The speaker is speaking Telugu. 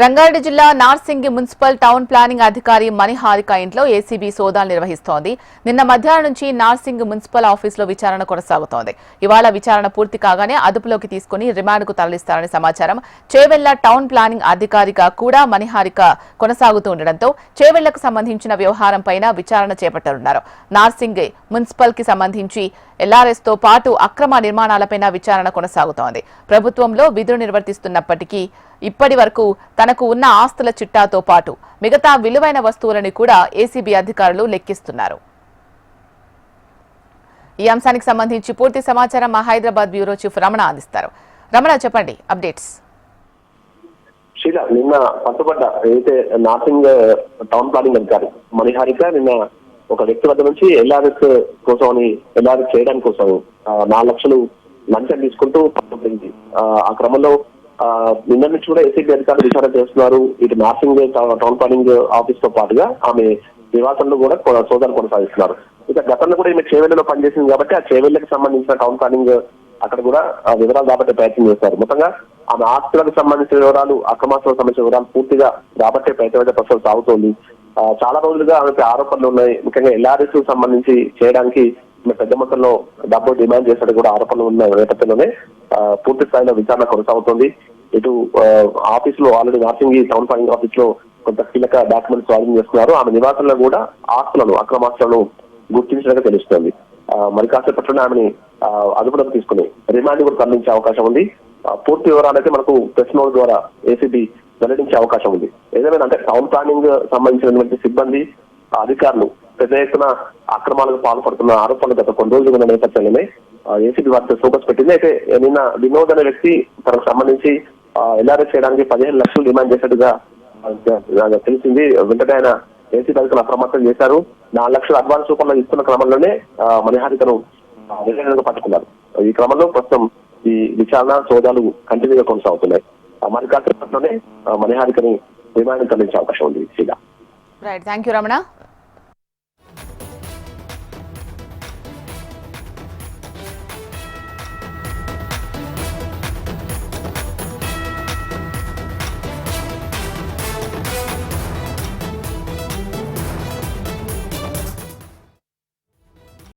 రంగారెడ్డి జిల్లా నార్సింగి మున్సిపల్ టౌన్ ప్లానింగ్ అధికారి మణిహారిక ఇంట్లో ఏసీబీ సోదాలు నిర్వహిస్తోంది. నిన్న మధ్యాహ్నం నుంచి నార్సింగి మున్సిపల్ ఆఫీసులో విచారణ కొనసాగుతోంది. ఇవాళ విచారణ పూర్తి కాగానే అదుపులోకి తీసుకుని రిమాండ్కు తరలిస్తారని సమాచారం. చేవెళ్ల టౌన్ ప్లానింగ్ అధికారిగా కూడా మణిహారిక కొనసాగుతుండటంతో చేవెళ్లకు సంబంధించిన వ్యవహారంపైన విచారణ చేపట్టనున్నారు. నార్సింగి మున్సిపల్ కి సంబంధించి ఎల్ఆర్ఎస్ తో పాటు అక్రమ నిర్మాణాలపైన విచారణ కొనసాగుతోంది. ప్రభుత్వంలో విధులు నిర్వర్తిస్తున్నప్పటికీ ఇప్పటి వరకు తనకు ఉన్న ఆస్తుల చిట్టాతో పాటు మిగతా విలువైన వస్తువులను కూడా ఏసీబీ అధికారులు లెక్కిస్తున్నారు. ఈ అంశానికి సంబంధించి పూర్తి సమాచారం మా హైదరాబాద్ బ్యూరో చీఫ్ రమణ అందిస్తారు. రమణ, చెప్పండి అప్డేట్స్. నిన్న పట్టుబడ్డ ఏదైతే నార్సింగ్ టౌన్ ప్లానింగ్ అధికారి మణిహారిక నిన్న ఒక వ్యక్తి వద్ద నుంచి ఎల్ఆర్ఎస్ కోసం అని ఎల్ఆర్ఎస్ చేయడానికి కోసం 4 లక్షలు లంచం తీసుకుంటూ పట్టుబడింది. ఆ క్రమంలో నిన్న నుంచి కూడా ఏసీబీ అధికారులు విచారణ చేస్తున్నారు. ఇటు నార్సింగ్ టౌన్ ప్లానింగ్ ఆఫీస్ తో పాటుగా ఆమె నివాసంలో కూడా సోదాలు కొనసాగిస్తున్నారు. ఇక గతంలో కూడా ఈమె చేవెళ్లలో పనిచేసింది కాబట్టి ఆ చేవెళ్లకు సంబంధించిన టౌన్ ప్లానింగ్ అక్కడ కూడా వివరాలు రాబట్టే ప్రయత్నం చేస్తారు. మొత్తంగా ఆమె ఆస్తులకు సంబంధించిన వివరాలు, అక్రమాస్తులకు సంబంధించిన వివరాలు పూర్తిగా రాబట్టే ప్రయత్నం అయితే ప్రస్తుతం సాగుతోంది. చాలా రోజులుగా ఆమెకి ఆరోపణలు ఉన్నాయి. ముఖ్యంగా ఎల్ఆర్ఎస్ సంబంధించి చేయడానికి పెద్ద మొత్తంలో డబ్బు డిమాండ్ చేసినట్టు కూడా ఆరోపణలు ఉన్న నేపథ్యంలోనే పూర్తి స్థాయిలో విచారణ కొనసాగుతోంది. ఇటు ఆఫీస్ లో already Narsingi town planning office లో కొంత కీలక డాక్యుమెంట్స్ స్వాధీనం చేస్తున్నారు. ఆమె నివాసంలో కూడా ఆస్తులను, అక్రమాస్తులను గుర్తించినట్టు తెలుస్తోంది. మరి కాసేపట్లోనే ఆమెని అదుపులోకి తీసుకుని రిమాండ్ కూడా తరలించే అవకాశం ఉంది. పూర్తి వివరాలైతే మనకు ప్రెస్ నోట్ ద్వారా ఏసీబీ వెల్లడించే అవకాశం ఉంది. ఏదేమైనా అంటే టౌన్ ప్లానింగ్ సంబంధించినటువంటి సిబ్బంది, అధికారులు పెద్ద ఎత్తున అక్రమాలకు పాల్పడుతున్న ఆరోపణలు గత కొన్ని రోజులు ఉన్న నేపథ్యంలోనే ఏసీబీ వారితో ఫోకస్ పెట్టింది. అయితే నిన్న వినోద్ అనే వ్యక్తి తనకు సంబంధించి ఎల్ఆర్ఎస్ చేయడానికి 15 లక్షలు డిమాండ్ చేసినట్టుగా తెలిసింది. వెంటనే ఆయన ఏసీబీ అధికారులు అప్రమత్తం చేశారు. 4 లక్షల అడ్వాన్స్ రూపంలో ఇస్తున్న క్రమంలోనే మణిహారికను పట్టుకున్నారు. ఈ క్రమంలో ప్రస్తుతం ఈ విచారణ సోదాలు కంటిన్యూగా కొనసాగుతున్నాయి. మరి కాసేపట్లోనే మణిహారికని రిమాండ్ తరలించే అవకాశం ఉంది. Right, thank you Ramana.